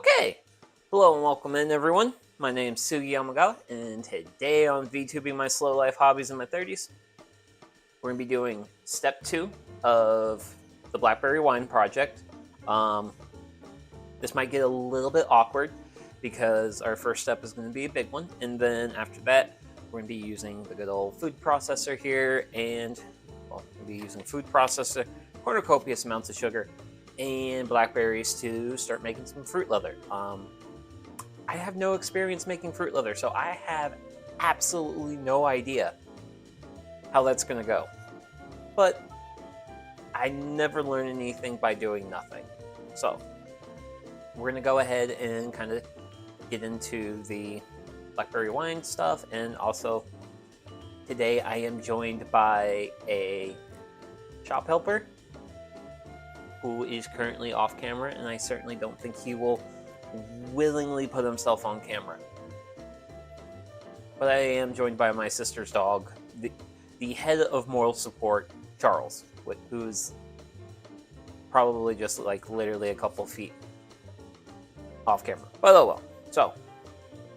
Okay, hello and welcome in everyone. My name's Sugi Yamagawa, and today on VTubing My Slow Life Hobbies in My 30s, we're going to be doing step 2 of the Blackberry wine project. This might get a little bit awkward because our first step is going to be a big one, and then after that, we're going to be using the good old food processor here, and well, we'll be using food processor, cornucopious amounts of sugar, and blackberries to start making some fruit leather. I have no experience making fruit leather, so I have absolutely no idea how that's going to go. But I never learn anything by doing nothing. So we're going to go ahead and kind of get into the blackberry wine stuff. And also today I am joined by a shop helper who is currently off camera, and I certainly don't think he will willingly put himself on camera. But I am joined by my sister's dog, the head of moral support, Charles, who's probably just like literally a couple feet off camera. But oh well. So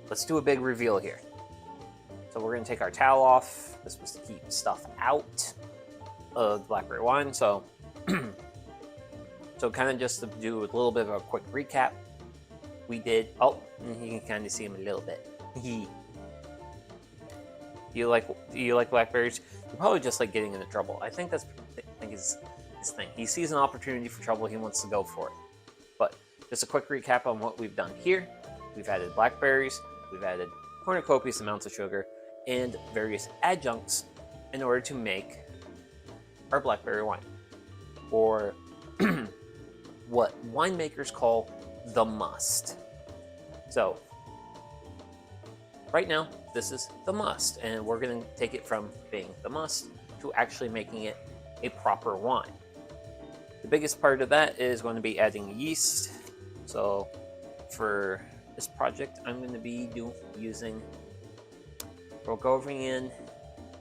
let's do a big reveal here. So we're going to take our towel off. This was to keep stuff out of the blackberry wine. So kind of just to do a little bit of a quick recap. We did, you can kind of see him a little bit. Do you like blackberries? You're probably just like getting into trouble. I think that's his thing. He sees an opportunity for trouble, he wants to go for it. But just a quick recap on what we've done here. We've added blackberries, we've added cornucopious amounts of sugar, and various adjuncts in order to make our blackberry wine. Or what winemakers call the must. So right now, this is the must, and we're going to take it from being the must to actually making it a proper wine. The biggest part of that is going to be adding yeast. So for this project, I'm going to be using Rogovian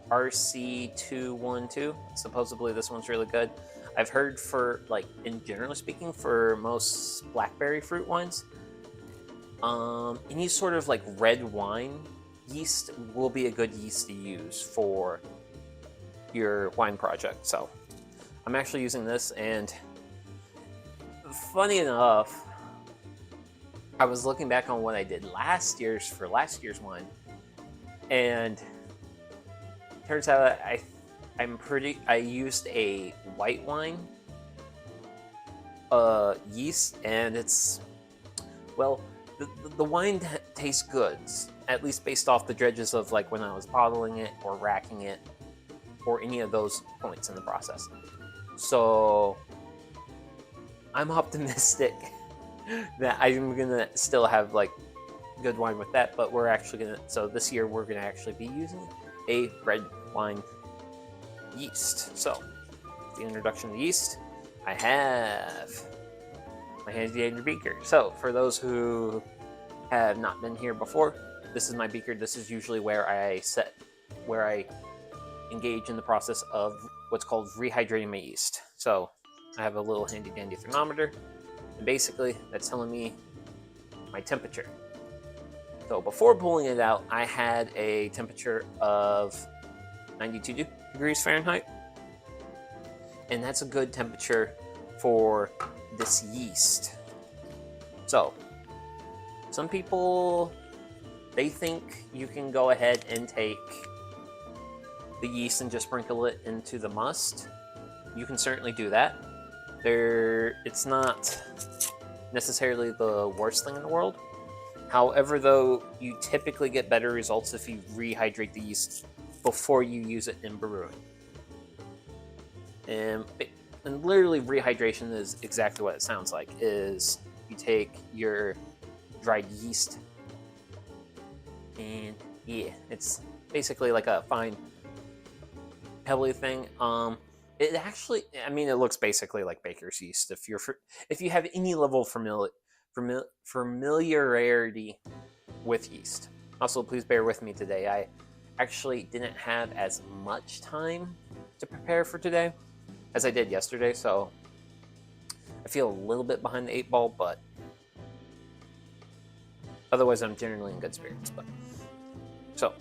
RC212. Supposedly this one's really good. I've heard for, like, in generally speaking, for most blackberry fruit wines, any sort of like red wine yeast will be a good yeast to use for your wine project. So I'm actually using this, and funny enough, I was looking back on what I did last year's wine, and turns out I used a white wine yeast, and it's, well, the wine tastes good, at least based off the dredges of like when I was bottling it or racking it or any of those points in the process. So I'm optimistic that I'm gonna still have like good wine with that, but we're actually gonna, so this year we're gonna actually be using a red wine yeast. So the introduction to yeast, I have my handy dandy beaker. So for those who have not been here before, this is my beaker. This is usually where I engage in the process of what's called rehydrating my yeast. So I have a little handy dandy thermometer, and basically that's telling me my temperature. So before pulling it out, I had a temperature of 92 degrees Fahrenheit, and that's a good temperature for this yeast. So some people, they think you can go ahead and take the yeast and just sprinkle it into the must. You can certainly do that. It's not necessarily the worst thing in the world. However, though, you typically get better results if you rehydrate the yeast before you use it in brewing. And literally rehydration is exactly what it sounds like, is you take your dried yeast, and yeah, it's basically like a fine pebbly thing. It actually, I mean, it looks basically like baker's yeast if you have any level of familiarity with yeast. Also, please bear with me today. I actually didn't have as much time to prepare for today as I did yesterday, so I feel a little bit behind the 8 ball, but Otherwise, I'm generally in good spirits. But so,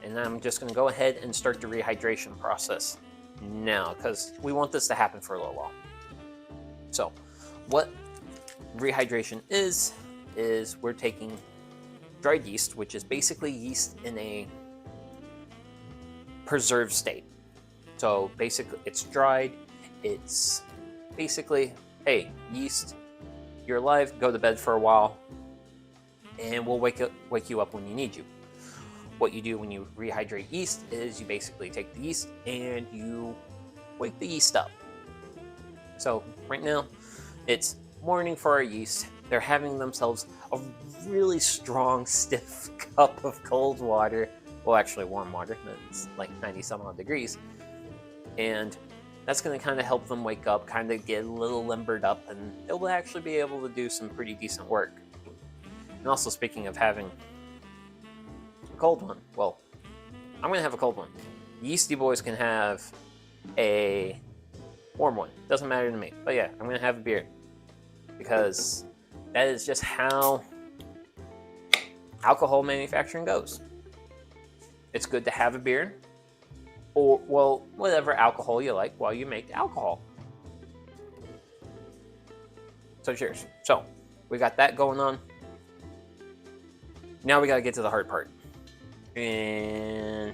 and I'm just going to go ahead and start the rehydration process now, because we want this to happen for a little while. So, what rehydration is we're taking dried yeast, which is basically yeast in a preserved state. So basically, it's dried. It's basically, hey, yeast, you're alive, go to bed for a while, and we'll wake you up when you need you. What you do when you rehydrate yeast is you basically take the yeast and you wake the yeast up. So right now, it's morning for our yeast. They're having themselves a really strong, stiff cup of cold water. Well, actually warm water. It's like 90 some odd degrees. And that's going to kind of help them wake up, kind of get a little limbered up, and they'll actually be able to do some pretty decent work. And also, speaking of having a cold one, well, I'm going to have a cold one. Yeasty boys can have a warm one. Doesn't matter to me. But yeah, I'm going to have a beer, because that is just how alcohol manufacturing goes. It's good to have a beer, or, well, whatever alcohol you like while you make alcohol. So cheers. So, we got that going on. Now we got to get to the hard part. And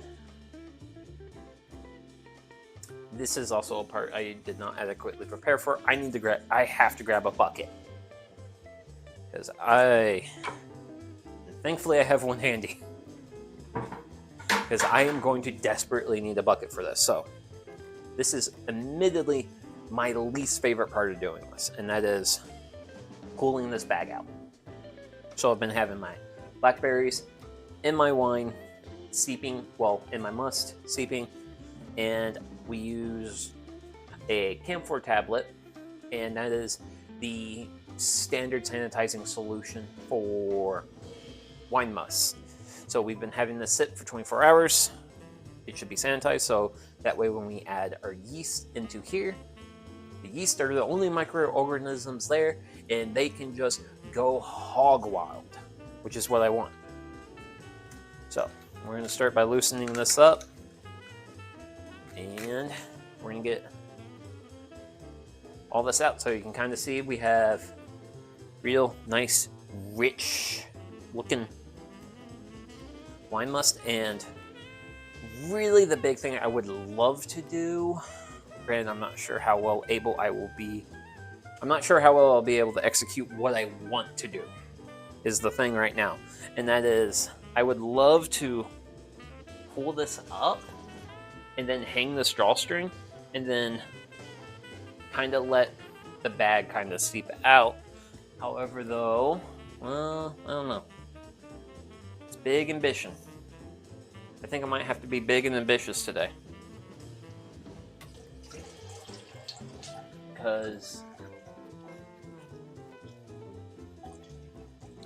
this is also a part I did not adequately prepare for. I have to grab a bucket, because thankfully I have one handy, because I am going to desperately need a bucket for this. So this is admittedly my least favorite part of doing this, and that is cooling this bag out. So I've been having my blackberries in my wine, steeping, well, in my must, steeping, and we use a camphor tablet, and that is the standard sanitizing solution for wine must. So we've been having this sit for 24 hours. It should be sanitized, so that way when we add our yeast into here, the yeast are the only microorganisms there, and they can just go hog wild, which is what I want. So we're going to start by loosening this up, and we're going to get all this out so you can kind of see we have real nice, rich looking wine must. And really the big thing I would love to do, granted I'm not sure how well able I will be, I'm not sure how well I'll be able to execute what I want to do, is the thing right now. And that is, I would love to pull this up and then hang the drawstring and then kind of let the bag kind of seep out. However though, well, I don't know. It's big ambition. I think I might have to be big and ambitious today. Because...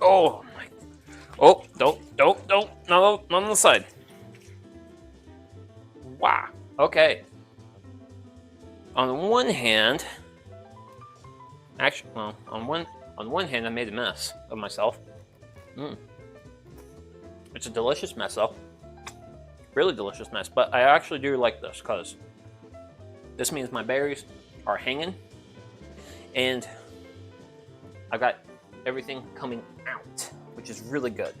oh my... oh, don't, no, not on the side. Wow, okay. On one hand, actually, well, on one hand, I made a mess of myself. It's a delicious mess, though. Really delicious mess. But I actually do like this, because this means my berries are hanging, and I've got everything coming out, which is really good.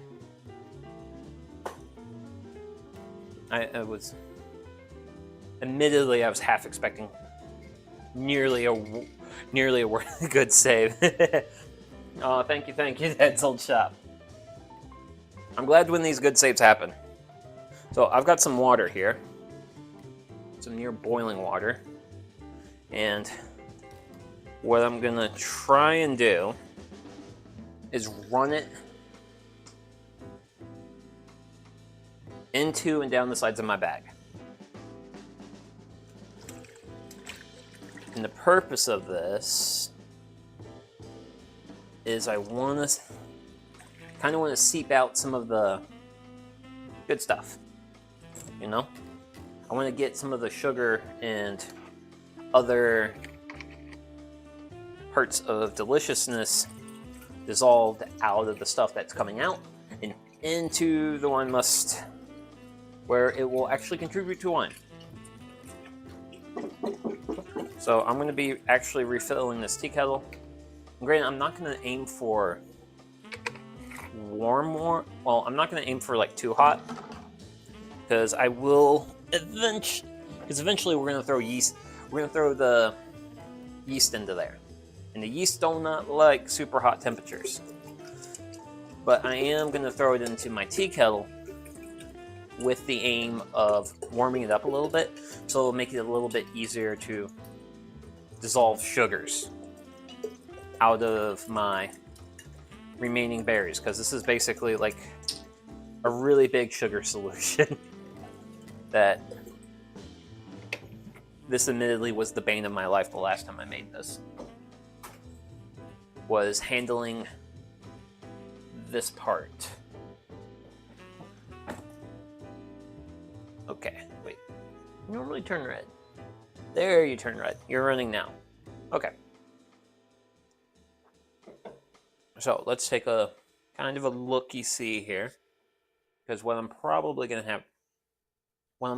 Admittedly, I was half expecting nearly a worthy good save. Oh, thank you, Dad's Old Shop. I'm glad when these good saves happen. So I've got some water here, some near boiling water, and what I'm gonna try and do is run it into and down the sides of my bag. And the purpose of this is I want to kind of want to seep out some of the good stuff, you know? I want to get some of the sugar and other parts of deliciousness dissolved out of the stuff that's coming out and into the wine must, where it will actually contribute to wine. So I'm going to be actually refilling this tea kettle. And granted, I'm not going to aim for warm, well, I'm not going to aim for like too hot, because I will eventually we're going to throw yeast. We're going to throw the yeast into there, and the yeast do not like super hot temperatures. But I am going to throw it into my tea kettle with the aim of warming it up a little bit, so it'll make it a little bit easier to dissolve sugars out of my remaining berries, because this is basically like a really big sugar solution that this admittedly was the bane of my life the last time I made this, was handling this part. Okay, wait. You normally turn red. There, you turn red. You're running now. Okay. So let's take a kind of a looky-see here, because what I'm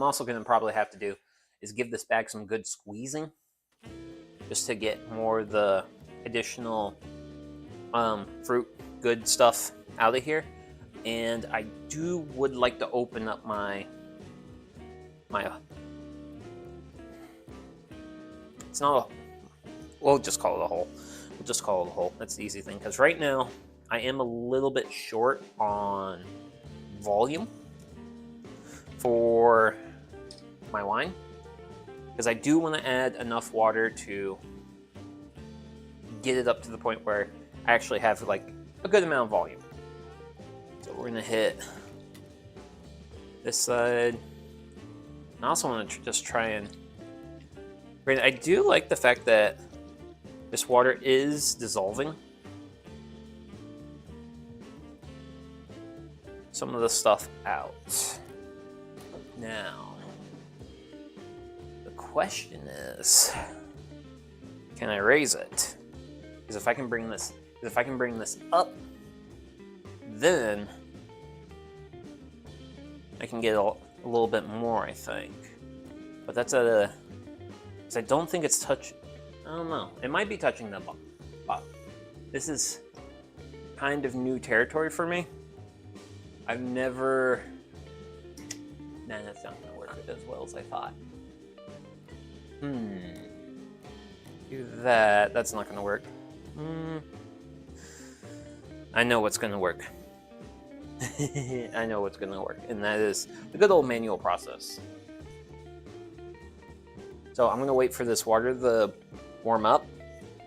also going to probably have to do is give this bag some good squeezing, just to get more of the additional fruit, good stuff out of here. And I would like to open up my it's not a, we'll just call it a hole. We'll just call it a hole. That's the easy thing, because right now I am a little bit short on volume for my wine, because I do want to add enough water to get it up to the point where I actually have like a good amount of volume. So we're gonna hit this side. I also want to just try and, I do like the fact that this water is dissolving some of the stuff out. Now, the question is, can I raise it? Because if I can bring this, up, then I can get a little bit more, I think. But that's at a, because I don't think it's I don't know. It might be touching the bottom. This is kind of new territory for me. I've never, nah, that's not gonna work as well as I thought. Do that, that's not gonna work. I know what's gonna work. I know what's gonna work, and that is the good old manual process. So I'm gonna wait for this water to warm up.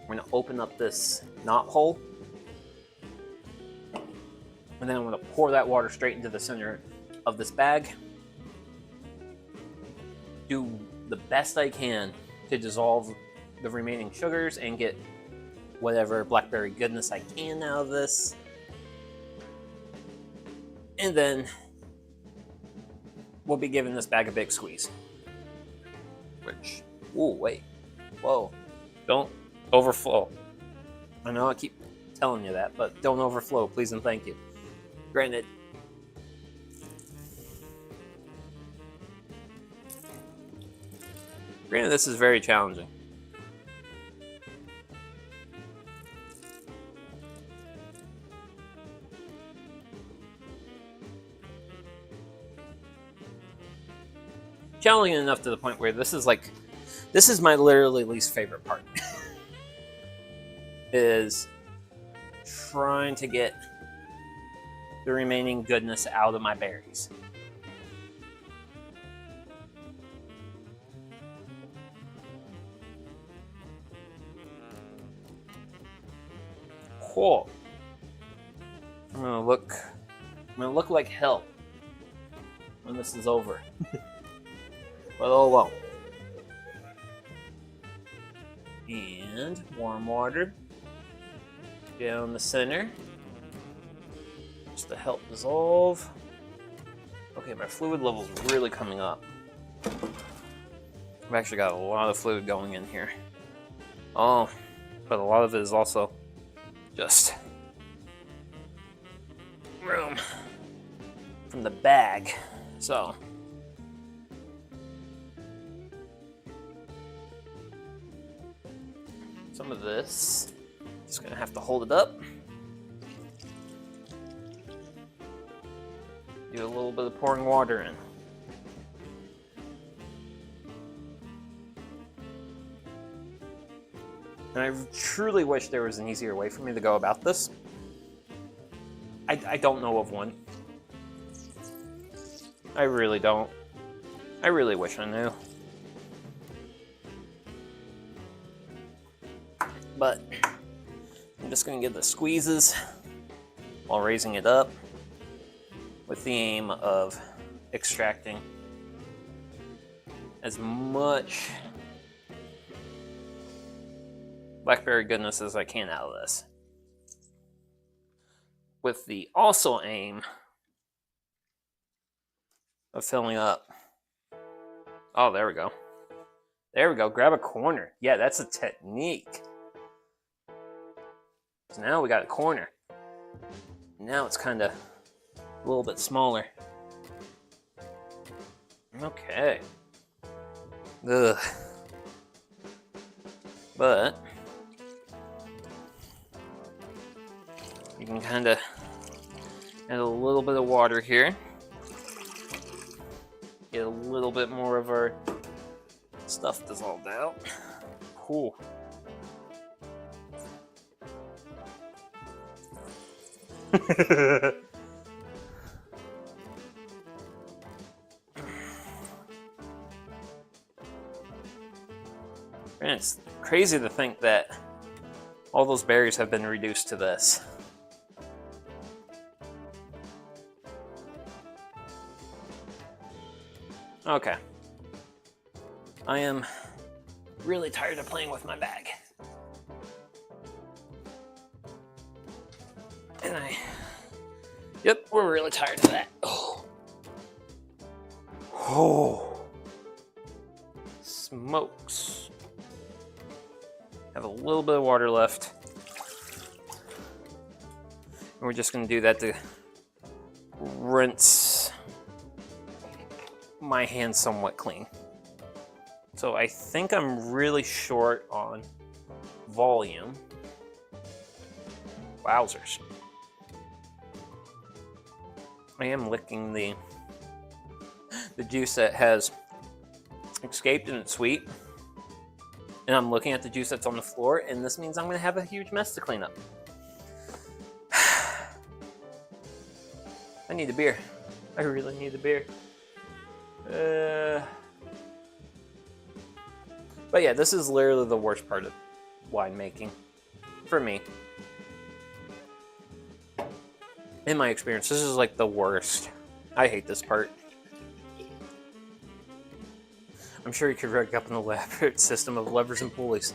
We're gonna open up this knot hole, and then I'm gonna pour that water straight into the center of this bag. Do the best I can to dissolve the remaining sugars and get whatever blackberry goodness I can out of this. And then we'll be giving this bag a big squeeze. Which, ooh, wait, whoa, don't overflow. I know I keep telling you that, but don't overflow, please and thank you. Granted, this is very challenging. Challenging enough to the point where this is my literally least favorite part. Is trying to get the remaining goodness out of my berries. Cool. I'm gonna look like hell when this is over. But oh well. And warm water down the center, just to help dissolve. Okay, my fluid level's really coming up. I've actually got a lot of fluid going in here. Oh, but a lot of it is also just room from the bag. So some of this, just gonna have to hold it up. Do a little bit of pouring water in. And I truly wish there was an easier way for me to go about this. I don't know of one. I really don't. I really wish I knew. But I'm just gonna give the squeezes while raising it up with the aim of extracting as much Blackberry goodness as I can out of this. With the also aim of filling up. Oh, there we go. There we go. Grab a corner. Yeah, that's a technique. So now we got a corner. Now it's kind of a little bit smaller. Okay. Ugh. But you can kind of add a little bit of water here. Get a little bit more of our stuff dissolved out. Cool. And it's crazy to think that all those berries have been reduced to this. Okay. I am really tired of playing with my bag. And yep, we're really tired of that. Oh. Oh. Smokes. Have a little bit of water left. And we're just gonna do that to rinse my hands somewhat clean. So I think I'm really short on volume. Wowzers. I am licking the juice that has escaped and it's sweet. And I'm looking at the juice that's on the floor, and this means I'm gonna have a huge mess to clean up. I need a beer. I really need a beer. But yeah, this is literally the worst part of winemaking for me. In my experience, this is like the worst. I hate this part. I'm sure you could rig up an elaborate system of levers and pulleys.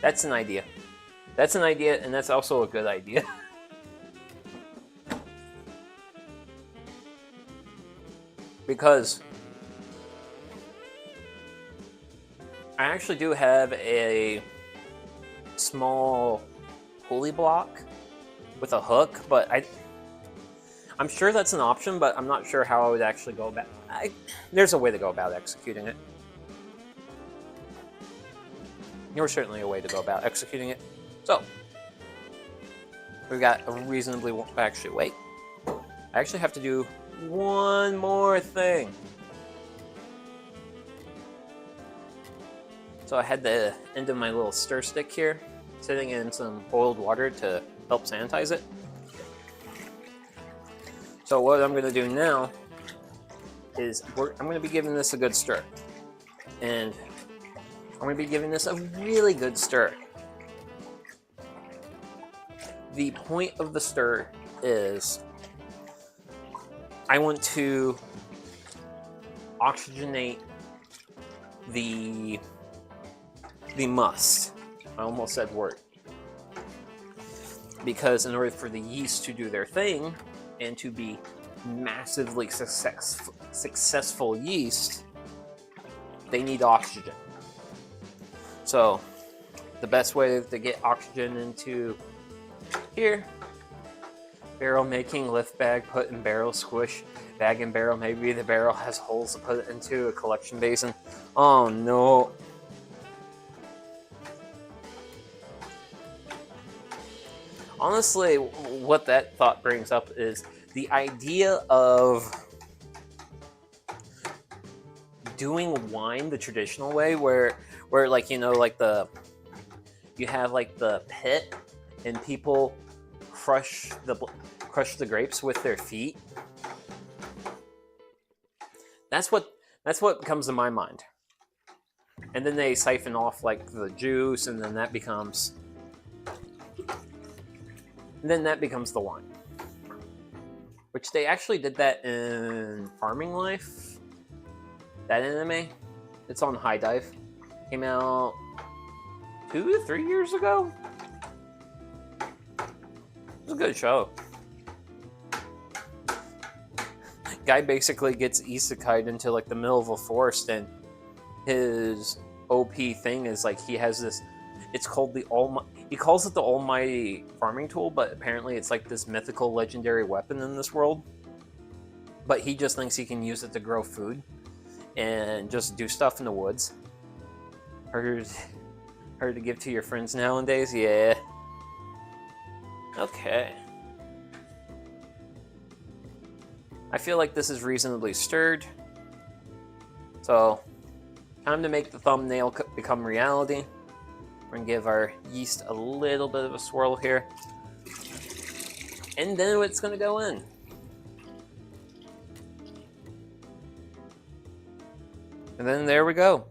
That's an idea. That's an idea, and that's also a good idea. Because I actually do have a small pulley block with a hook, but I'm sure that's an option, but I'm not sure how I would actually go about it. There's a way to go about executing it. There's certainly a way to go about executing it. So, we've got a reasonably... Actually, wait. I actually have to do one more thing. So I had the end of my little stir stick here, sitting in some boiled water to help sanitize it. So what I'm going to do now is I'm going to be giving this a good stir. And I'm going to be giving this a really good stir. The point of the stir is I want to oxygenate the must. I almost said word. Because in order for the yeast to do their thing and to be massively successful yeast, they need oxygen. So the best way to get oxygen into here, barrel making, lift bag, put in barrel, squish, bag and barrel. Maybe the barrel has holes to put it into a collection basin. Oh no. Honestly, what that thought brings up is the idea of doing wine the traditional way, where like, you know, like you have like the pit and people crush the grapes with their feet. That's what comes to my mind. And then they siphon off like the juice, and then that becomes the wine. Which they actually did that in Farming Life. That anime, it's on High Dive. Came out 2 to 3 years ago. It was a good show. Guy basically gets isekai'd into like the middle of a forest, and his OP thing is like he has this. It's called the he calls it the almighty farming tool, but apparently it's like this mythical legendary weapon in this world. But he just thinks he can use it to grow food and just do stuff in the woods. Hard to give to your friends nowadays, yeah. Okay. I feel like this is reasonably stirred. So, time to make the thumbnail become reality. We're gonna give our yeast a little bit of a swirl here. And then it's gonna go in. And then there we go.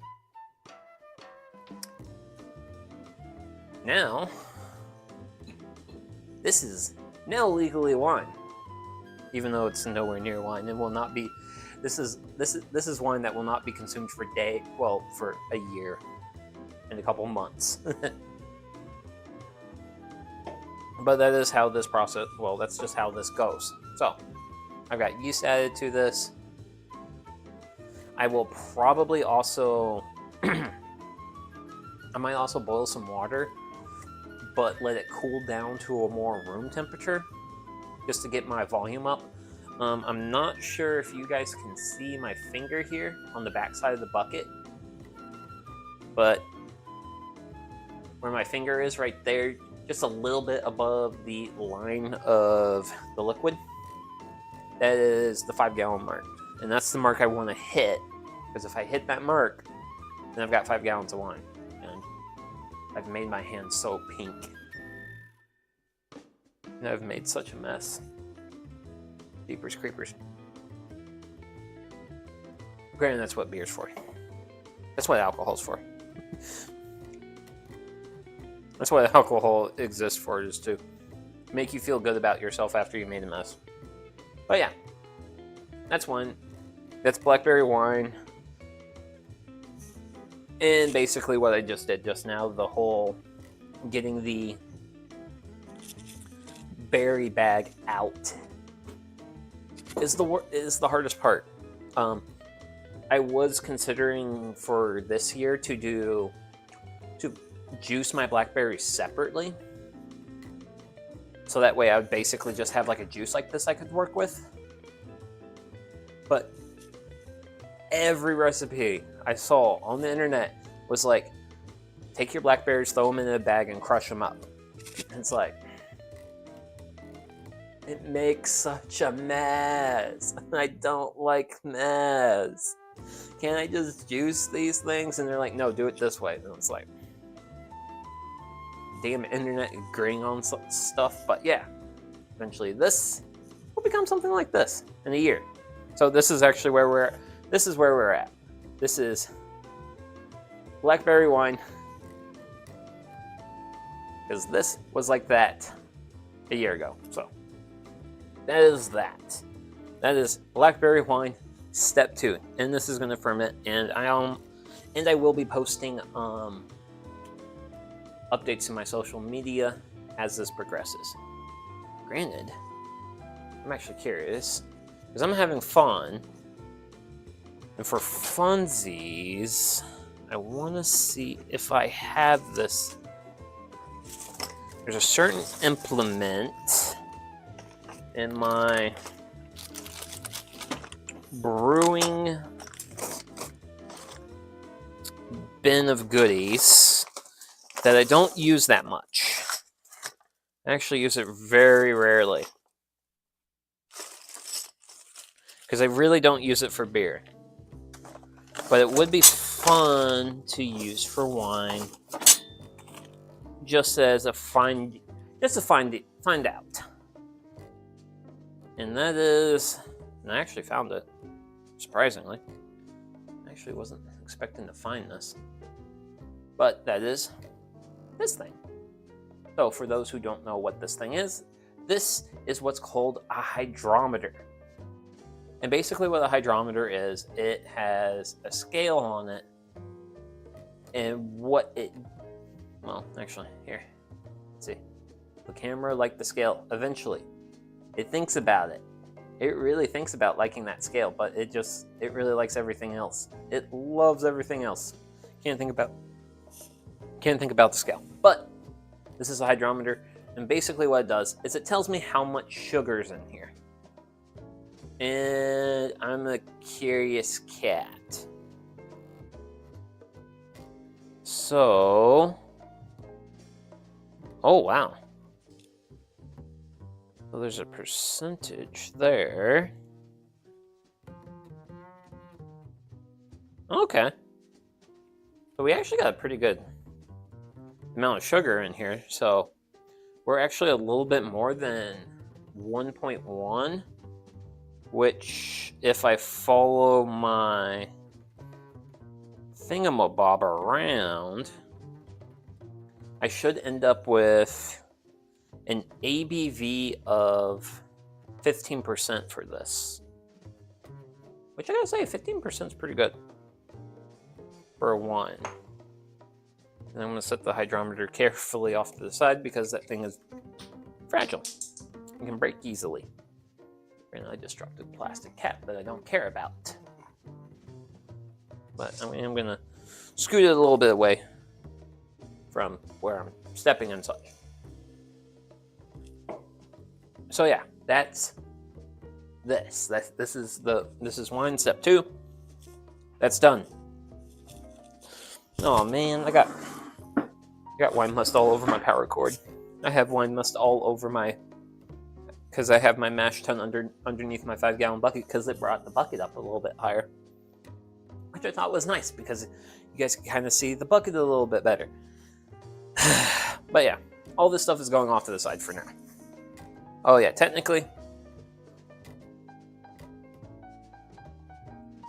Now, this is now legally wine. Even though it's nowhere near wine, it will not be. This is wine that will not be consumed for for a year and a couple months. But that is how this process. Well, that's just how this goes. So, I've got yeast added to this. I will probably also. I might also boil some water, but let it cool down to a more room temperature, just to get my volume up. I'm not sure if you guys can see my finger here on the back side of the bucket, but where my finger is right there, just a little bit above the line of the liquid, that is the 5-gallon mark. And that's the mark I want to hit, because if I hit that mark, then I've got 5 gallons of wine. And I've made my hands so pink. And I've made such a mess. Jeepers creepers. Granted, that's what beer's for. That's what alcohol's for. That's what alcohol exists for, is to make you feel good about yourself after you made a mess. But yeah, that's one. That's blackberry wine. And basically what I just did just now, the whole getting the berry bag out is the hardest part. I was considering for this year to juice my blackberries separately, so that way I would basically just have like a juice like this I could work with. But every recipe I saw on the internet was like, take your blackberries, throw them in a bag, and crush them up. It's like, it makes such a mess. I don't like mess. Can't I just juice these things? And they're like, no, do it this way. And it's like, damn internet agreeing on stuff. But yeah, eventually this will become something like this in a year. So this is actually where we're at. This is where we're at. This is blackberry wine. Because this was like that a year ago. So that is that. That is blackberry wine step 2. And this is going to ferment. And I will be posting updates to my social media as this progresses. Granted, I'm actually curious, because I'm having fun. And for funsies, I want to see if I have this. There's a certain implement in my brewing bin of goodies that I don't use that much. I actually use it very rarely. Because I really don't use it for beer. But it would be fun to use for wine. Just as a find out. And that is, and I actually found it, surprisingly. I actually wasn't expecting to find this. But that is this thing. So for those who don't know what this thing is, this is what's called a hydrometer. And basically what a hydrometer is, it has a scale on it. And what it, well, actually, here, let's see. The camera liked the scale eventually. It thinks about it. It really thinks about liking that scale, but it really likes everything else. It loves everything else. Can't think about the scale. But this is a hydrometer, and basically what it does is it tells me how much sugar's in here. And I'm a curious cat. So, oh wow. So there's a percentage there. Okay. So we actually got a pretty good amount of sugar in here. So we're actually a little bit more than 1.1, which if I follow my thingamabob around, I should end up with an ABV of 15% for this. Which I gotta say, 15% is pretty good for a wine. And I'm gonna set the hydrometer carefully off to the side because that thing is fragile. It can break easily. And I just dropped a plastic cap that I don't care about. But I mean, I'm gonna scoot it a little bit away from where I'm stepping and such. So yeah, that's this. This is wine step 2. That's done. Oh man, I got wine must all over my power cord. I have wine must all over my, because I have my mash tun underneath my 5-gallon bucket because it brought the bucket up a little bit higher, which I thought was nice because you guys can kind of see the bucket a little bit better. But yeah, all this stuff is going off to the side for now. Oh yeah, technically,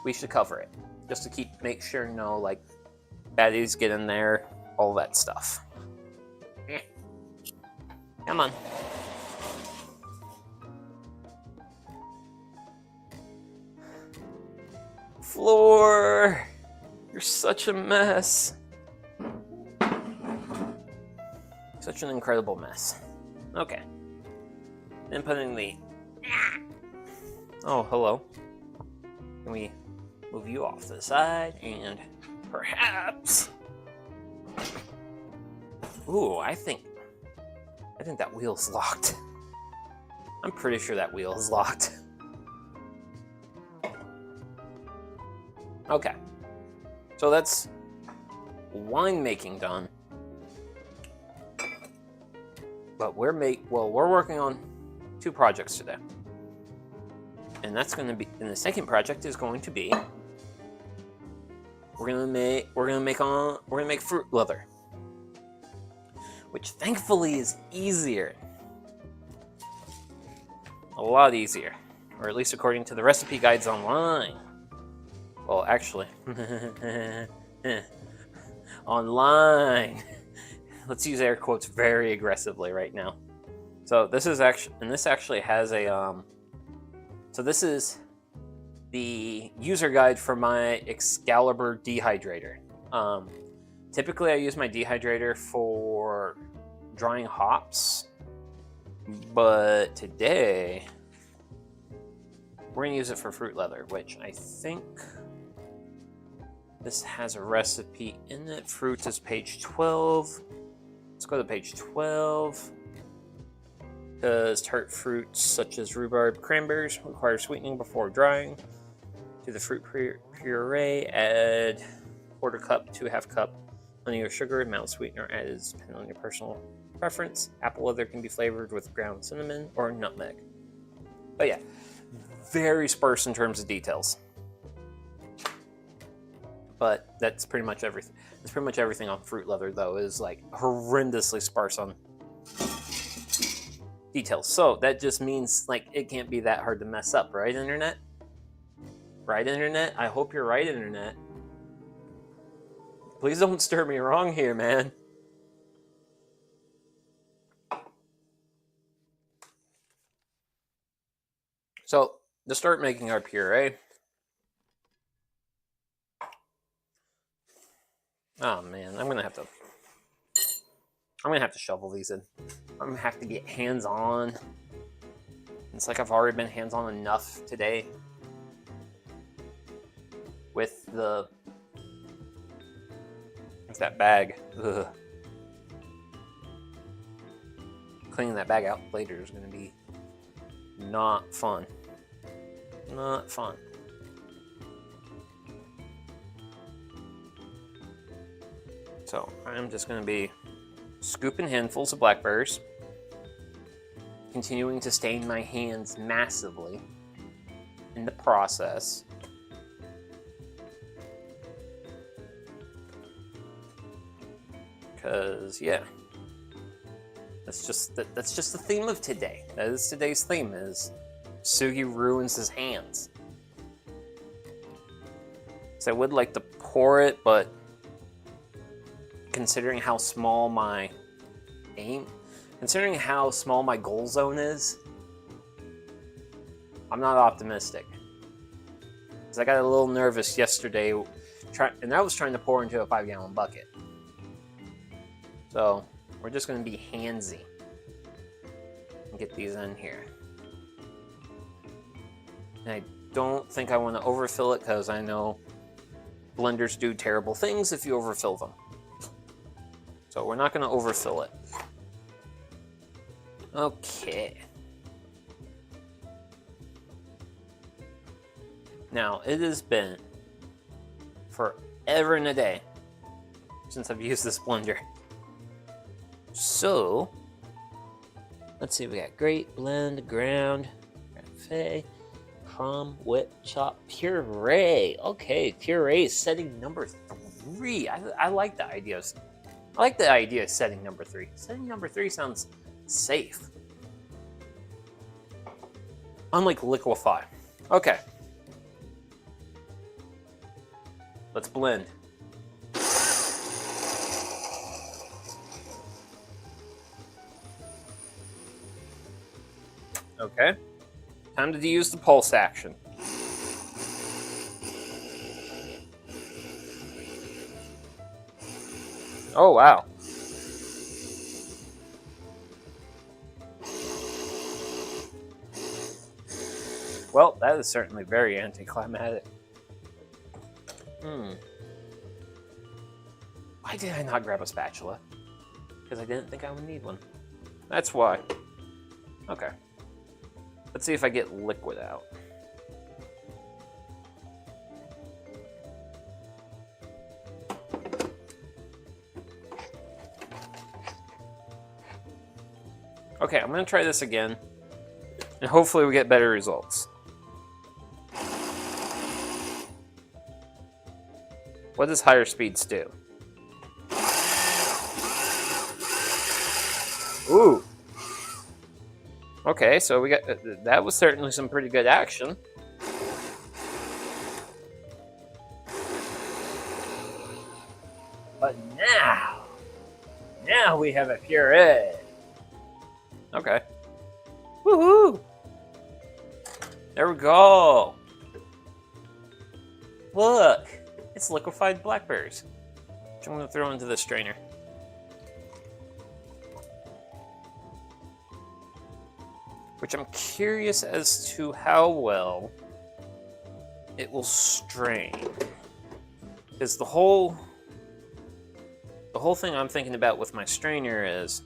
we should cover it just to make sure no like baddies get in there, all that stuff. Come on. Floor, you're such a mess. Such an incredible mess. Okay. Then putting the... Oh, hello. Can we move you off to the side and perhaps... Ooh, I think that wheel's locked. I'm pretty sure that wheel is locked. Okay. So that's winemaking done. But we're working on 2 projects today. And that's going to be, and the second project is going to be, we're going to make fruit leather, which thankfully is easier. A lot easier, or at least according to the recipe guides online. Well, actually, online. Let's use air quotes very aggressively right now. So this is actually, and this actually has a, so this is the user guide for my Excalibur dehydrator. Typically I use my dehydrator for drying hops, but today we're gonna use it for fruit leather, which I think This has a recipe in it. Fruits is page 12. Let's go to page 12. Because tart fruits such as rhubarb, cranberries require sweetening before drying. To the fruit puree, add quarter cup to half cup honey or sugar. Amount of sweetener added depending on your personal preference. Apple leather can be flavored with ground cinnamon or nutmeg. But yeah, very sparse in terms of details. But that's pretty much everything. That's pretty much everything on fruit leather, though, is like horrendously sparse on details. So that just means like it can't be that hard to mess up, right, internet? Right, internet? I hope you're right, internet. Please don't stir me wrong here, man. So to start making our puree. Oh man, I'm gonna have to shovel these in. I'm gonna have to get hands-on. It's like I've already been hands-on enough today with that bag. Ugh. Cleaning that bag out later is gonna be not fun. Not fun. So I'm just gonna be scooping handfuls of blackberries, continuing to stain my hands massively in the process. Because yeah, that's just the theme of today. That is today's theme, is Sugi ruins his hands. So I would like to pour it, but considering how small my goal zone is, I'm not optimistic. Because I got a little nervous yesterday, and I was trying to pour into a 5-gallon bucket. So we're just going to be handsy and get these in here. And I don't think I want to overfill it, because I know blenders do terrible things if you overfill them. So we're not going to overfill it. Okay. Now, it has been forever and a day since I've used this blender. So, let's see, we got grate, blend, ground, cafe, crumb, whip, chop, puree. Okay, puree is setting number 3. I like the idea. I like the idea of setting number 3. Setting number 3 sounds safe. Unlike liquefy. Okay. Let's blend. Okay. Time to use the pulse action. Oh, wow. Well, that is certainly very anticlimactic. Why did I not grab a spatula? Because I didn't think I would need one. That's why. Okay. Let's see if I get liquid out. Okay, I'm going to try this again, and hopefully we get better results. What does higher speeds do? Ooh. Okay, so we got that was certainly some pretty good action. But now we have a puree. Okay. Woohoo! There we go. Look, it's liquefied blackberries, which I'm going to throw into the strainer. Which I'm curious as to how well it will strain. Because the whole thing I'm thinking about with my strainer is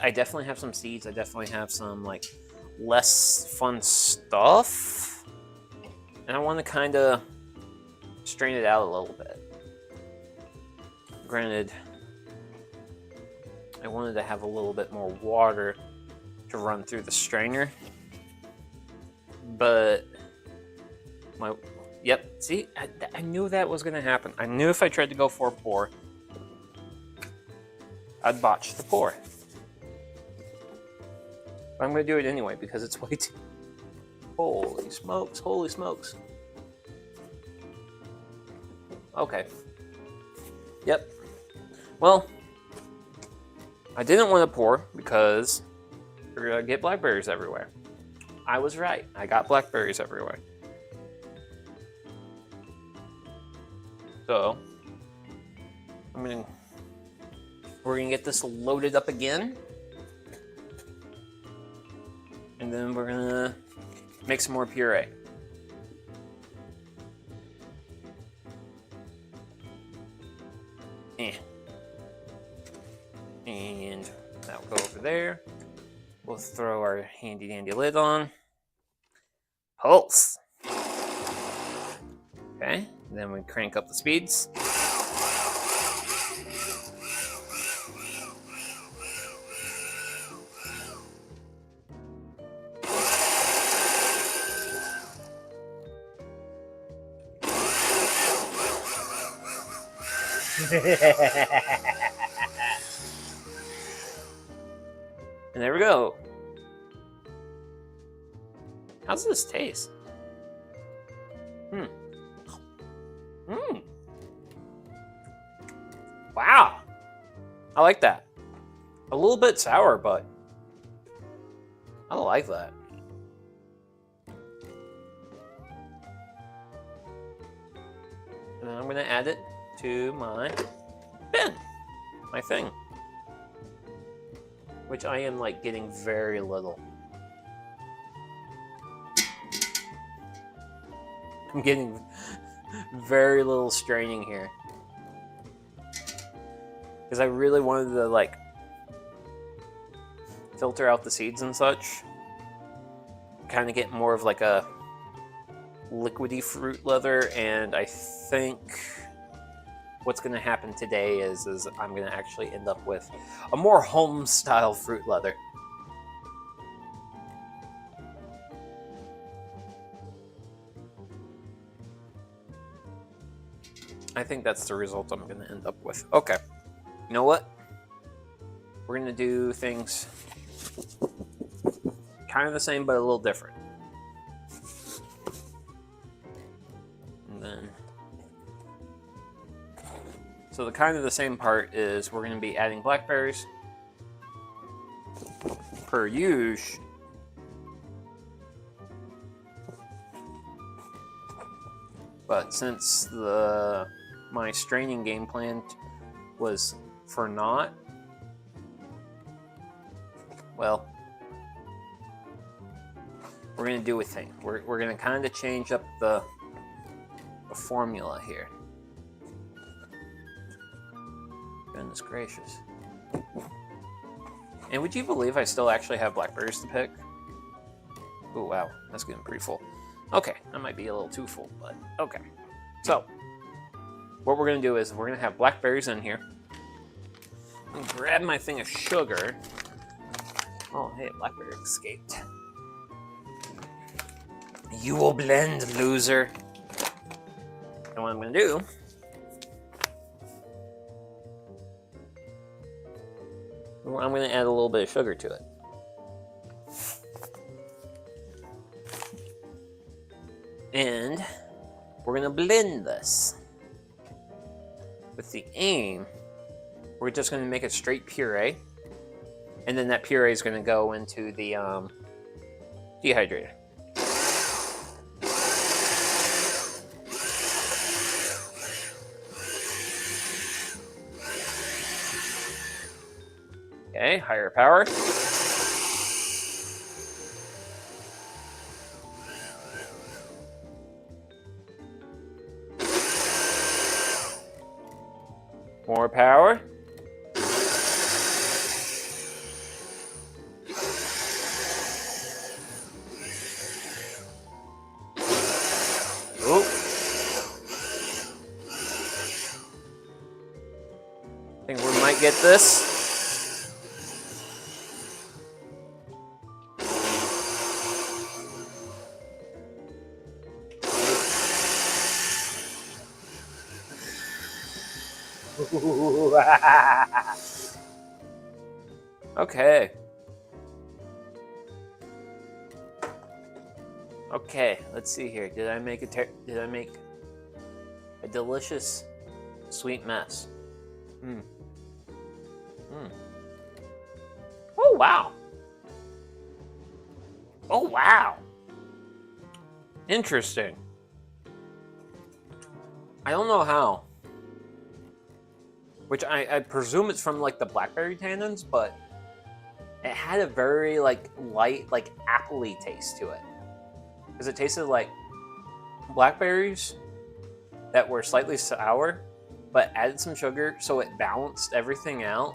I definitely have some seeds. I definitely have some like less fun stuff, and I want to kind of strain it out a little bit. Granted, I wanted to have a little bit more water to run through the strainer, but yep, see, I knew that was going to happen. I knew if I tried to go for a pour, I'd botch the pour. But I'm going to do it anyway because it's way too... Holy smokes, holy smokes. Okay. Yep. Well, I didn't want to pour because we're going to get blackberries everywhere. I was right. I got blackberries everywhere. So, we're going to get this loaded up again. And then we're going to make some more puree. And that'll go over there. We'll throw our handy dandy lid on. Pulse. Okay, then we crank up the speeds. And there we go. How's this taste? Wow. I like that. A little bit sour, but I like that. And then I'm going to add it to my bin, my thing. Which I am like getting very little. I'm getting very little straining here. Because I really wanted to like filter out the seeds and such. Kind of get more of like a liquidy fruit leather, and I think what's going to happen today is I'm going to actually end up with a more home-style fruit leather. I think that's the result I'm going to end up with. Okay. You know what? We're going to do things kind of the same, but a little different. And then... So the kind of the same part is we're going to be adding blackberries per usual. But since my straining game plan was for naught, well, we're going to do a thing. We're going to kind of change up the formula here. Goodness gracious. And would you believe I still actually have blackberries to pick? Oh wow, that's getting pretty full. Okay, that might be a little too full, but okay. So, what we're going to do is we're going to have blackberries in here. I'm going to grab my thing of sugar. Oh, hey, blackberry escaped. You will blend, loser. And what I'm going to do... I'm going to add a little bit of sugar to it. And we're going to blend this. With the aim, we're just going to make it straight puree. And then that puree is going to go into the dehydrator. Okay, higher power. more power. Oh. I think we might get this. Okay. Okay, let's see here. Did I make a delicious sweet mess? Oh wow. Oh wow. Interesting. I don't know how. Which I presume it's from like the Blackberry tannins, but it had a very like light, like appley taste to it. Because it tasted like blackberries that were slightly sour, but added some sugar, so it balanced everything out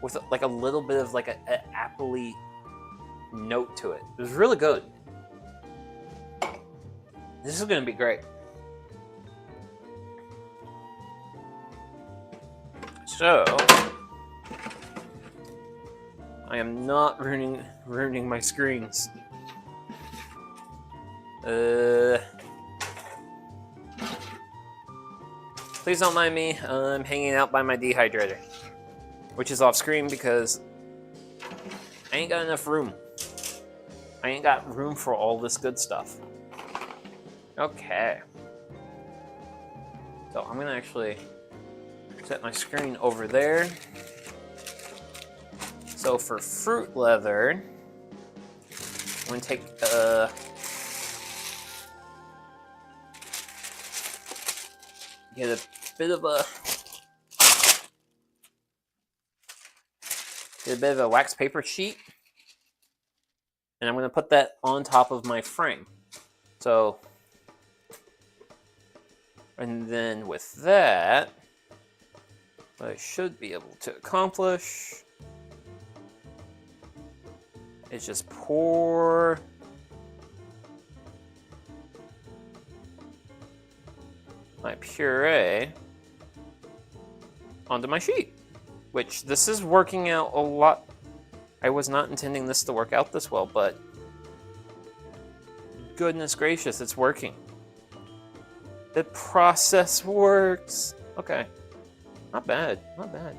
with like a little bit of like an appley note to it. It was really good. This is gonna be great. So I am not ruining my screens. Please don't mind me. I'm hanging out by my dehydrator, which is off screen because I ain't got enough room. I ain't got room for all this good stuff. Okay. So I'm gonna actually set my screen over there. So for fruit leather, I'm gonna take get a bit of a wax paper sheet, and I'm gonna put that on top of my frame. So, and then with that, what I should be able to accomplish is just pour my puree onto my sheet, which this is working out a lot. I was not intending this to work out this well, but goodness gracious, it's working. The process works. Okay, not bad, not bad.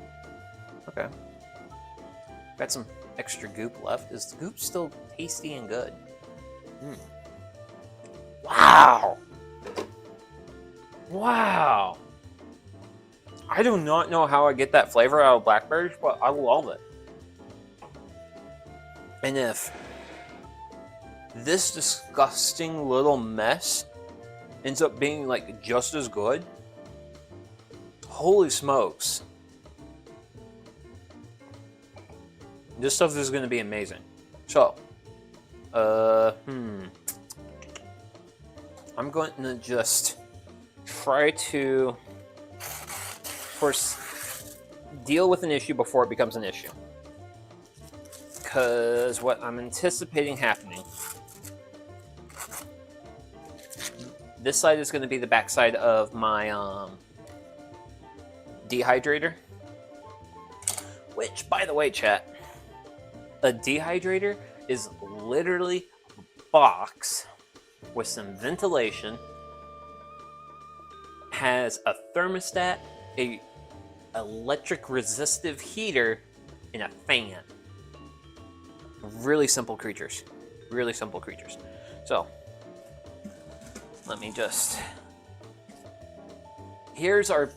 Okay, got some extra goop left. Is the goop still tasty and good? Wow! Wow! I do not know how I get that flavor out of blackberries, but I love it. And if this disgusting little mess ends up being like just as good, holy smokes. This stuff is going to be amazing. So, I'm going to just try to, of course, deal with an issue before it becomes an issue. Because what I'm anticipating happening, this side is going to be the back side of my dehydrator. Which, by the way, chat, a dehydrator is literally a box with some ventilation, has a thermostat, a electric resistive heater, and a fan. Really simple creatures. Really simple creatures. So, let me just... Here's our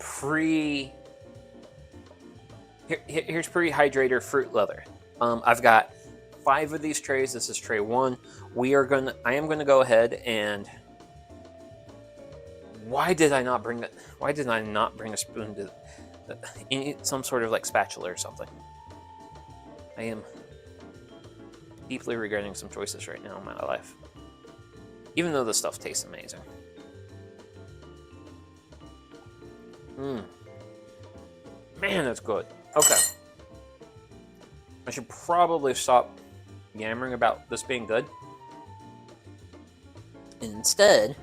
here's pre-hydrator fruit leather. I've got 5 of these trays. This is tray 1. I am gonna go ahead and... Why did I not bring a spoon to some sort of like spatula or something? I am deeply regretting some choices right now in my life. Even though this stuff tastes amazing. Man, that's good. Okay. I should probably stop yammering about this being good. Instead,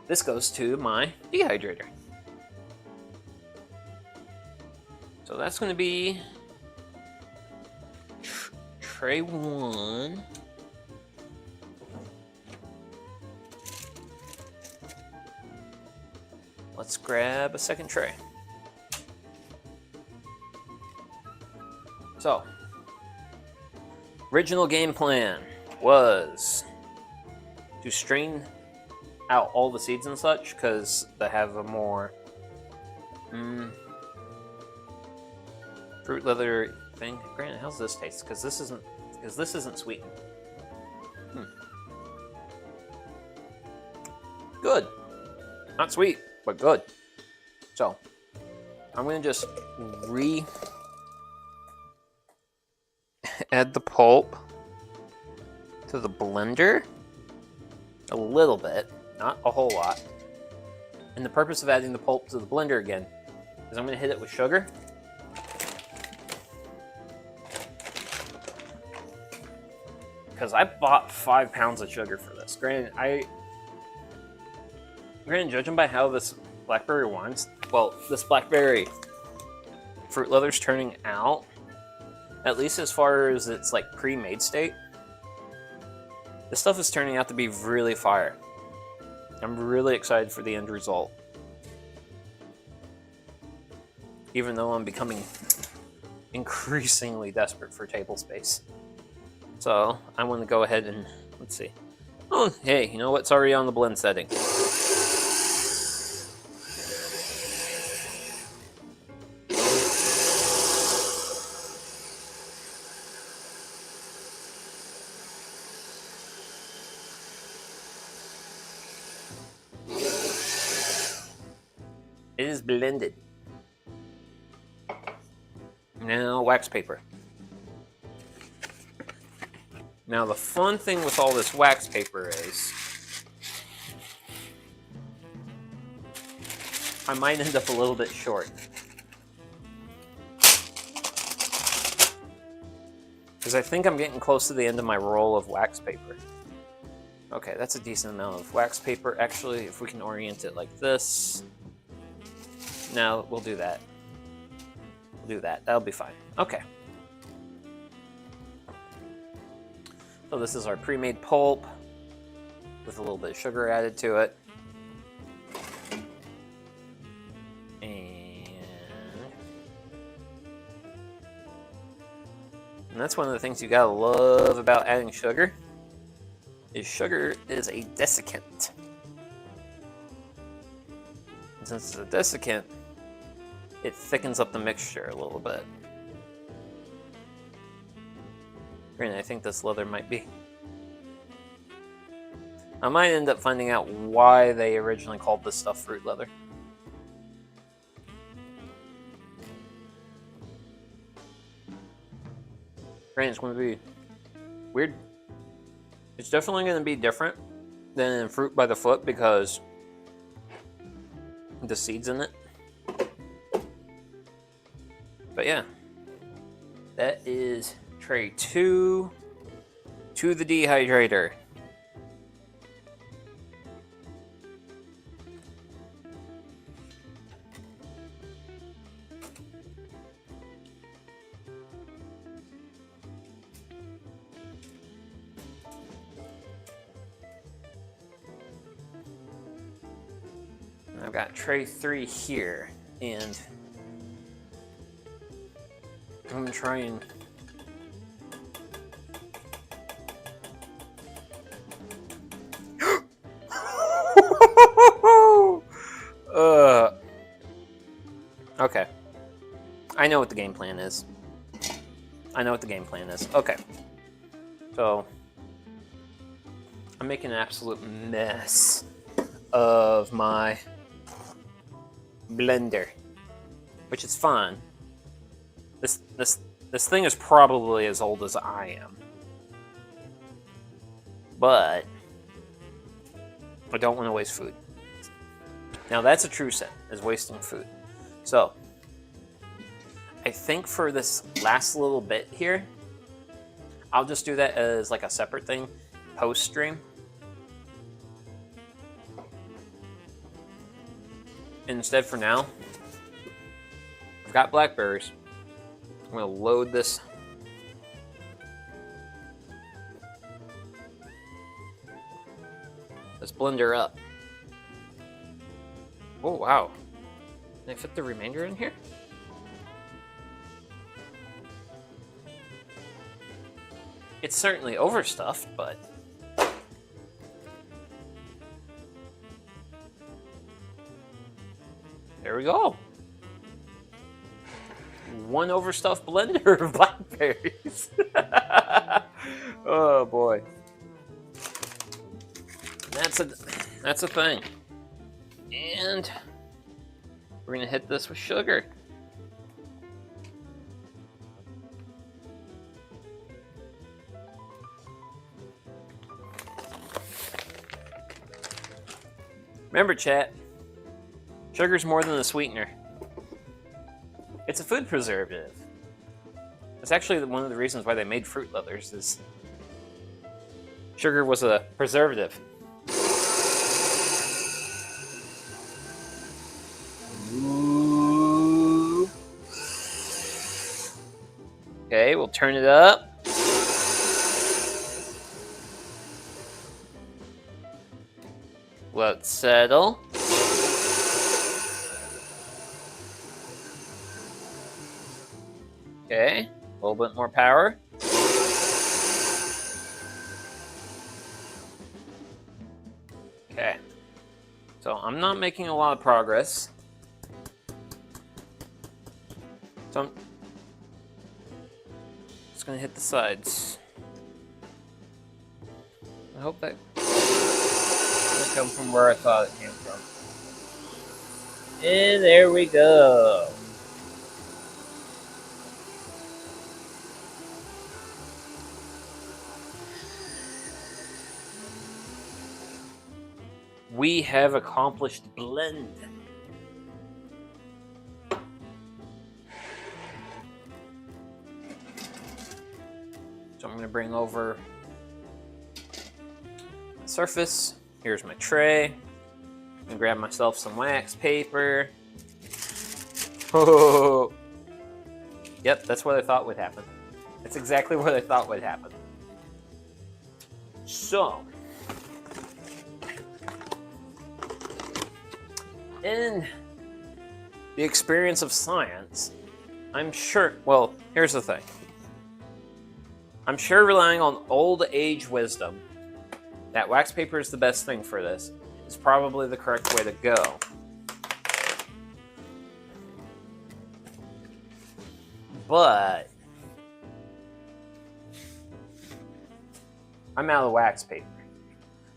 this goes to my dehydrator. So that's going to be tray 1. Let's grab a second tray. So, original game plan was to strain out all the seeds and such, because they have a more fruit leather thing. Granted, how's this taste? Because this isn't sweetened. Good. Not sweet, but good. So, I'm gonna just add the pulp to the blender a little bit, not a whole lot. And the purpose of adding the pulp to the blender again is I'm going to hit it with sugar. Because I bought 5 pounds of sugar for this. Granted, judging by how this Blackberry this Blackberry fruit leather's turning out, at least as far as its like pre-made state, this stuff is turning out to be really fire. I'm really excited for the end result. Even though I'm becoming increasingly desperate for table space. So I want to go ahead and, let's see. Oh, hey, you know what's already on the blend setting? It is blended. Now, wax paper. Now, the fun thing with all this wax paper is I might end up a little bit short. Because I think I'm getting close to the end of my roll of wax paper. Okay, that's a decent amount of wax paper. Actually, if we can orient it like this. No, we'll do that. We'll do that. That'll be fine. Okay. So this is our pre-made pulp with a little bit of sugar added to it. And that's one of the things you gotta love about adding sugar. Sugar is a desiccant. And since it's a desiccant, it thickens up the mixture a little bit. Granted, I think this leather might be. I might end up finding out why they originally called this stuff fruit leather. Granted, it's going to be weird. It's definitely going to be different than fruit by the foot because the seeds in it. But yeah, that is tray 2 to the dehydrator. And I've got tray 3 here, and I'm gonna try and okay. I know what the game plan is. Okay. So I'm making an absolute mess of my blender, which is fine. This thing is probably as old as I am. But I don't want to waste food. Now that's a true sin, is wasting food. So I think for this last little bit here, I'll just do that as like a separate thing post stream. Instead, for now, I've got blackberries. I'm gonna load this. This blender up. Oh wow. Can I fit the remainder in here? It's certainly overstuffed, but there we go. One overstuffed blender of blackberries. Oh boy. That's a thing. And we're gonna hit this with sugar. Remember, chat, sugar's more than a sweetener. It's a food preservative. It's actually one of the reasons why they made fruit leathers, is sugar was a preservative. Okay, we'll turn it up. Let it settle. Okay, a little bit more power. Okay, so I'm not making a lot of progress. So I'm just gonna hit the sides. I hope that doesn't come from where I thought it came from. And there we go. We have accomplished blend. So I'm going to bring over the surface. Here's my tray. I'm going to grab myself some wax paper. Oh, yep, that's what I thought would happen. That's exactly what I thought would happen. So, in the experience of science, I'm sure, well, here's the thing. I'm sure relying on old age wisdom that wax paper is the best thing for this is probably the correct way to go. But I'm out of wax paper.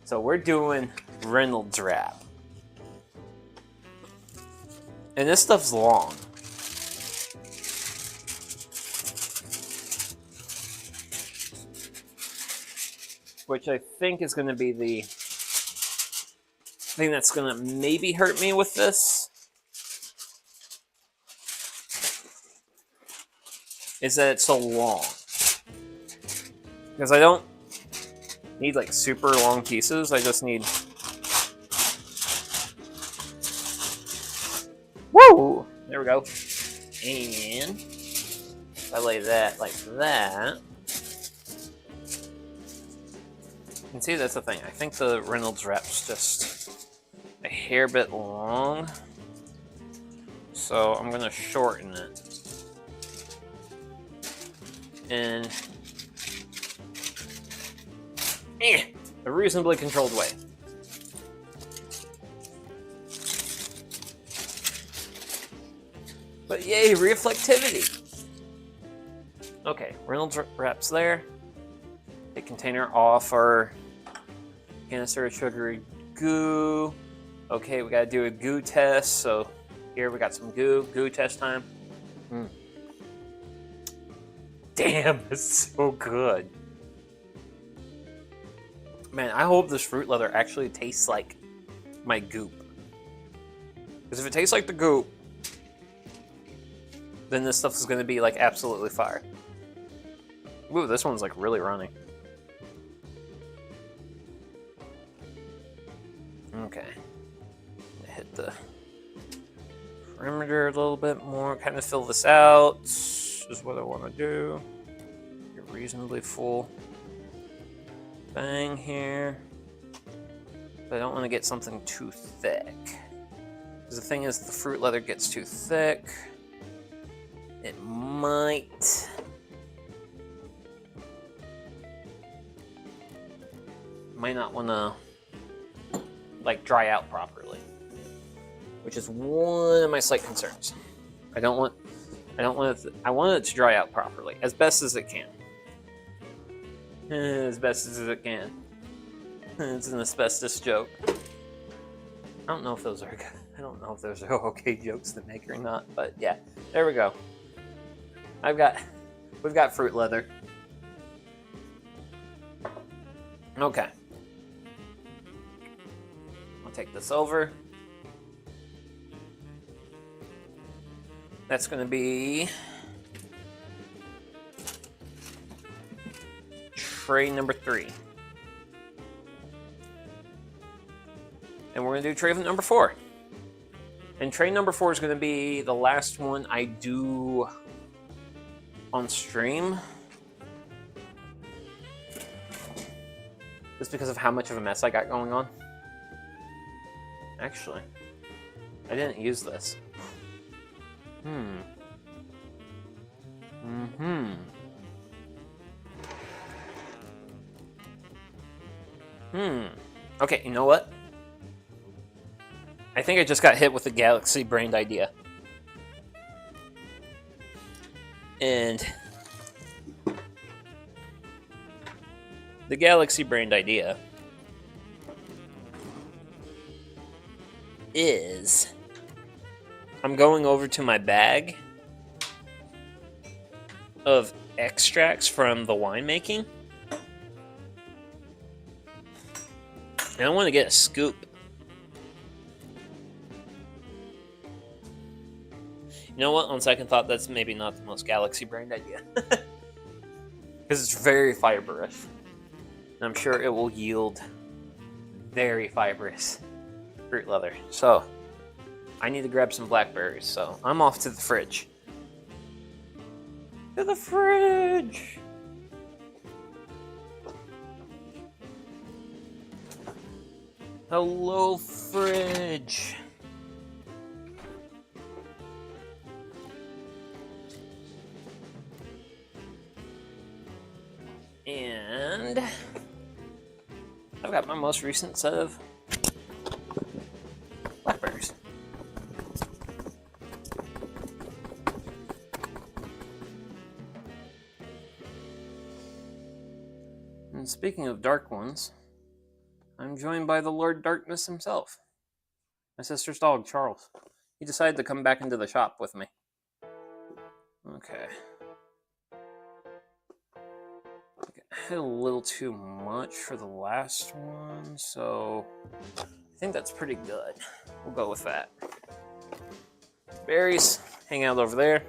So we're doing Reynolds wrap. And this stuff's long. Which I think is going to be the thing that's going to maybe hurt me with this. Is that it's so long. Because I don't need like super long pieces. I just need... Woo! There we go. And if I lay that like that... You can see that's the thing. I think the Reynolds wrap's just a hair bit long. So I'm going to shorten it. In a reasonably controlled way. But yay, reflectivity! Okay, Reynolds wrap's there. Take container off our canister of sugary goo. Okay, we gotta do a goo test. So here we got some goo test time. Damn, that's so good. Man, I hope this fruit leather actually tastes like my goop. Because if it tastes like the goop, then this stuff is going to be like absolutely fire. Ooh, this one's like really runny. Okay. Hit the perimeter a little bit more, kind of fill this out, is what I want to do. Get reasonably full bang here. But I don't want to get something too thick. Because the thing is, if the fruit leather gets too thick, it might not want to like dry out properly, which is one of my slight concerns. I want it to dry out properly as best as it can. As best as it can. It's an asbestos joke. I don't know if those are good. I don't know if those are okay jokes to make or not, but yeah, there we go. We've got fruit leather. Okay. I'll take this over. That's going to be tray number 3. And we're going to do tray number 4. And tray number 4 is going to be the last one I do on stream. Just because of how much of a mess I got going on. Actually, I didn't use this. Okay, you know what? I think I just got hit with a galaxy-brained idea. And the galaxy-brained idea is I'm going over to my bag of extracts from the winemaking, and I want to get a scoop. You know what? On second thought, that's maybe not the most galaxy-brained idea. Because it's very fibrous. And I'm sure it will yield very fibrous fruit leather. So, I need to grab some blackberries. So, I'm off to the fridge. To the fridge! Hello, fridge. And I've got my most recent set of blackberries. And speaking of dark ones, I'm joined by the Lord Darkness himself. My sister's dog, Charles. He decided to come back into the shop with me. Okay. I had a little too much for the last one, so I think that's pretty good. We'll go with that. Berries, hang out over there.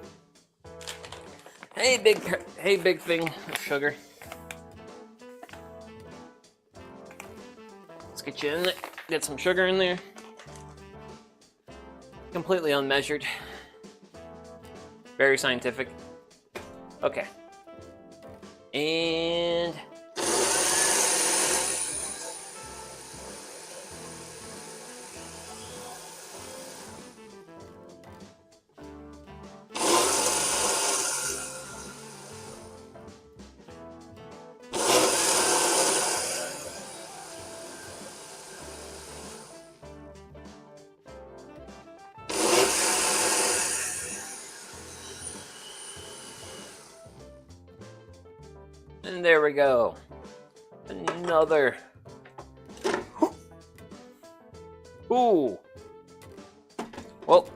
Hey, big thing of sugar. Let's get you in there. Get some sugar in there. Completely unmeasured. Very scientific. Okay. And there we go. Another. Ooh. Well,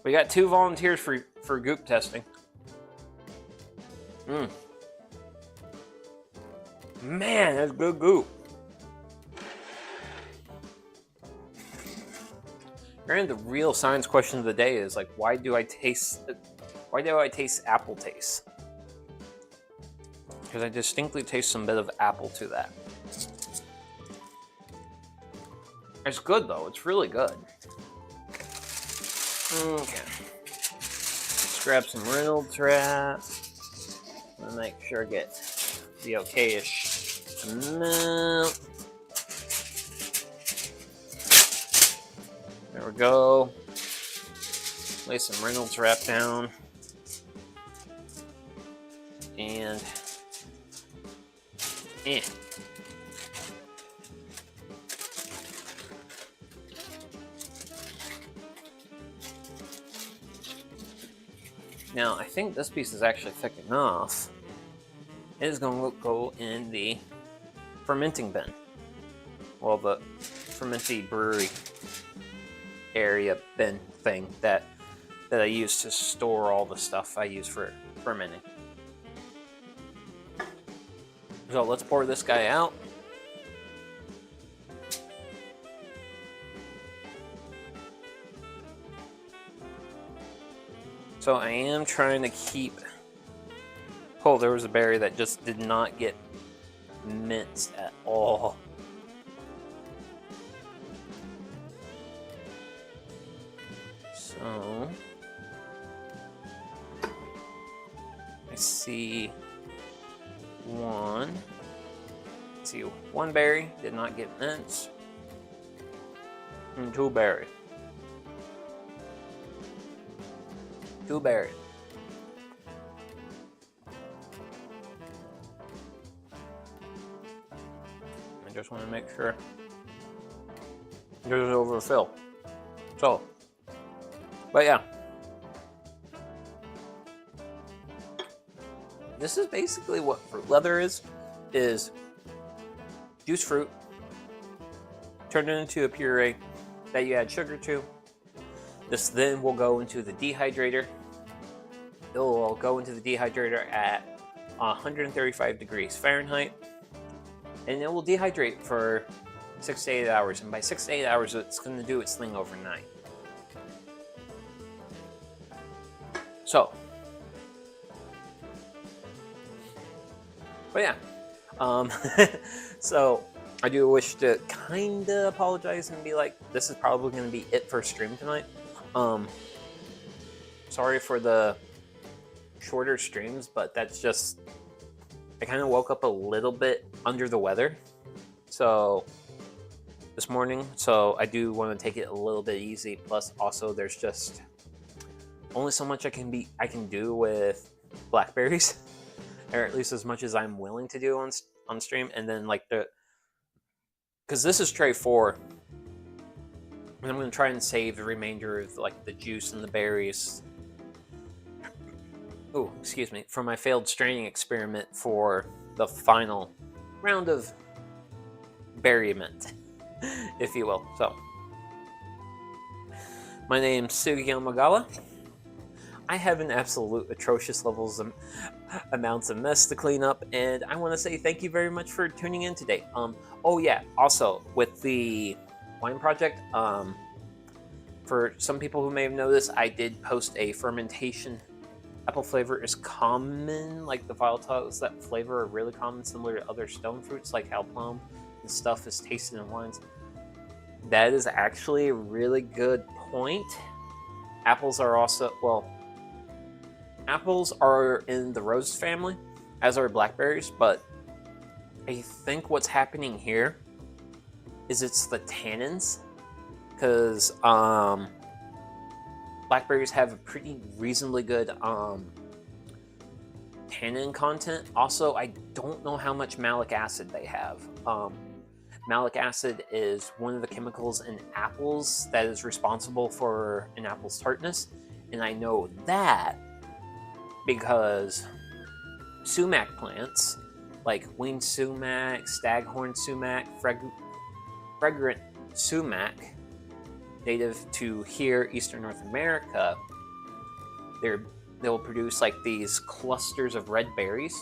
we got 2 volunteers for goop testing. Man, that's good goop. Granted, the real science question of the day is like, why do I taste apple taste? Because I distinctly taste some bit of apple to that. It's good though, it's really good. Okay. Let's grab some Reynolds wrap. And make sure I get the okay-ish amount. There we go. Lay some Reynolds wrap down. And now I think this piece is actually thick enough. It is going to go in the fermenting bin. Well, the fermenting brewery area bin thing that I use to store all the stuff I use for fermenting. So let's pour this guy out. So I am trying to keep... Oh, there was a berry that just did not get minced at all. So... I see one. Let's see, one berry did not get minced. And two berries. Two berries. I just want to make sure there's overfill. So, but yeah. This is basically what fruit leather is juice fruit, turn it into a puree that you add sugar to. This then will go into the dehydrator. It will go into the dehydrator at 135 degrees Fahrenheit, and it will dehydrate for 6 to 8 hours. And by 6 to 8 hours, it's going to do its thing overnight. So, but yeah, so I do wish to kind of apologize and be like, this is probably going to be it for stream tonight. Sorry for the shorter streams, but that's just, I kind of woke up a little bit under the weather so this morning, so I do want to take it a little bit easy. Plus also there's just only so much I can do with blackberries, or at least as much as I'm willing to do on stream. And then like because this is tray 4, and I'm going to try and save the remainder of like the juice and the berries. Oh, excuse me, from my failed straining experiment for the final round of berryment, if you will. So, my name's Sugiyama Magala. I have an absolute atrocious amounts of mess to clean up, and I want to say thank you very much for tuning in today. Oh yeah, also with the wine project, for some people who may have noticed, I did post a fermentation. Apple flavor is common, like the Violators, that flavor are really common, similar to other stone fruits like how plum and stuff is tasted in wines. That is actually a really good point. Apples are also, well, apples are in the rose family, as are blackberries, but I think what's happening here is it's the tannins, because blackberries have a pretty reasonably good tannin content. Also, I don't know how much malic acid they have. Malic acid is one of the chemicals in apples that is responsible for an apple's tartness, and I know that because sumac plants like winged sumac, staghorn sumac, fragrant sumac, native to here, Eastern North America, they'll produce like these clusters of red berries.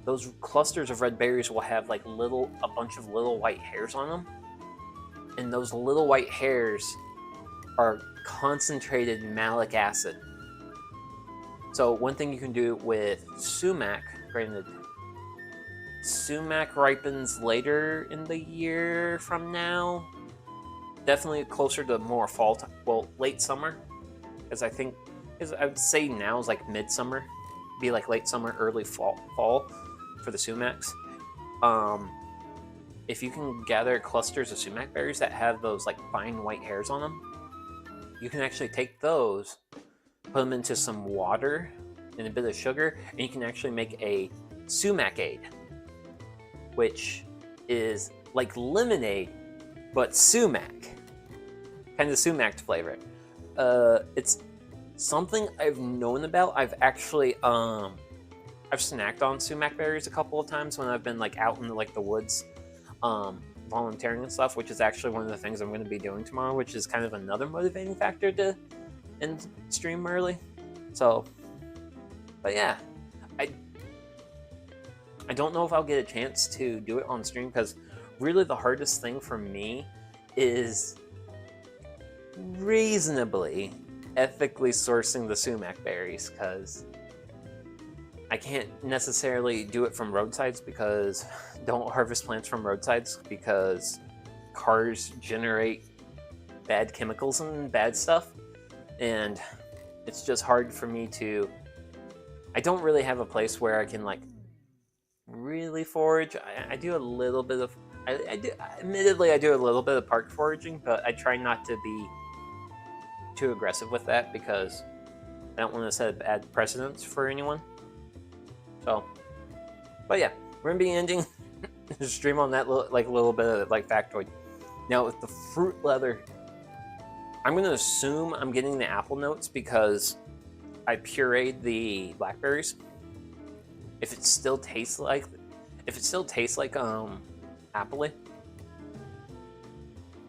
Those clusters of red berries will have like a bunch of little white hairs on them. And those little white hairs are concentrated malic acid. So one thing you can do with sumac, granted, sumac ripens later in the year from now. Definitely closer to more fall, well, late summer, because I think, I would say now is like midsummer, be like late summer, early fall for the sumacs. If you can gather clusters of sumac berries that have those like fine white hairs on them, you can actually take those, put them into some water and a bit of sugar, and you can actually make a sumac-ade, which is like lemonade, but sumac. Kind of sumac flavor. It's something I've known about. I've actually, I've snacked on sumac berries a couple of times when I've been like out in like the woods, volunteering and stuff, which is actually one of the things I'm going to be doing tomorrow, which is kind of another motivating factor to end stream early. So, but yeah, I don't know if I'll get a chance to do it on stream, because really the hardest thing for me is reasonably ethically sourcing the sumac berries, because I can't necessarily do it from roadsides, because don't harvest plants from roadsides, because cars generate bad chemicals and bad stuff, and it's just hard for me to, I don't really have a place where I can like really forage. I do a little bit of, admittedly I do a little bit of park foraging, but I try not to be too aggressive with that, because I don't want to set a bad precedence for anyone. So, but yeah, we're gonna be ending the stream on that little bit of like factoid. Now with the fruit leather, I'm gonna assume I'm getting the apple notes because I pureed the blackberries. If it still tastes like, appley,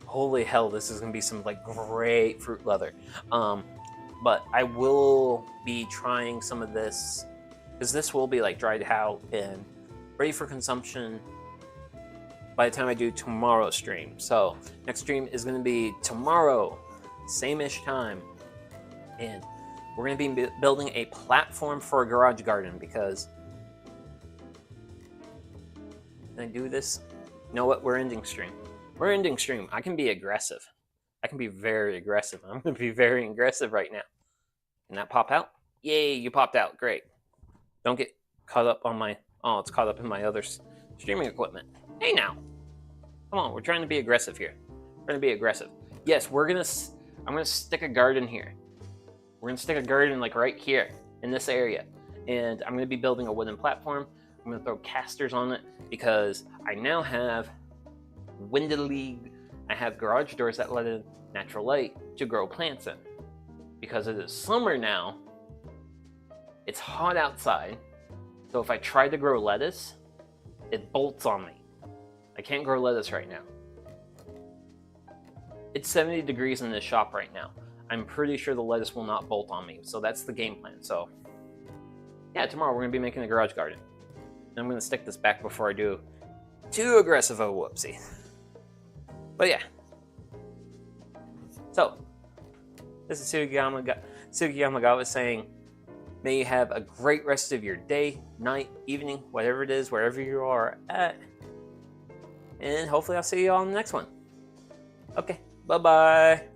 holy hell, this is gonna be some like great fruit leather. But I will be trying some of this, because this will be like dried out and ready for consumption by the time I do tomorrow's stream. So next stream is gonna be tomorrow, same-ish time, and we're gonna be building a platform for a garage garden, because can I do this? You know what? We're ending stream. We're ending stream. I can be aggressive. I can be very aggressive. I'm going to be very aggressive right now. Can that pop out? Yay, you popped out. Great. Don't get caught up on my... Oh, it's caught up in my other streaming equipment. Hey, now. Come on, we're trying to be aggressive here. We're going to be aggressive. Yes, I'm going to stick a garden here. We're going to stick a garden like right here in this area. And I'm going to be building a wooden platform. I'm going to throw casters on it, because I now have I have garage doors that let in natural light to grow plants in. Because it is summer now, it's hot outside, so if I try to grow lettuce, it bolts on me. I can't grow lettuce right now. It's 70 degrees in this shop right now. I'm pretty sure the lettuce will not bolt on me, so that's the game plan. So yeah, tomorrow we're going to be making a garage garden. I'm going to stick this back before I do too aggressive of a whoopsie. But yeah. So, this is Sugiyamagawa saying, may you have a great rest of your day, night, evening, whatever it is, wherever you are at. And hopefully I'll see you all in the next one. Okay, bye-bye.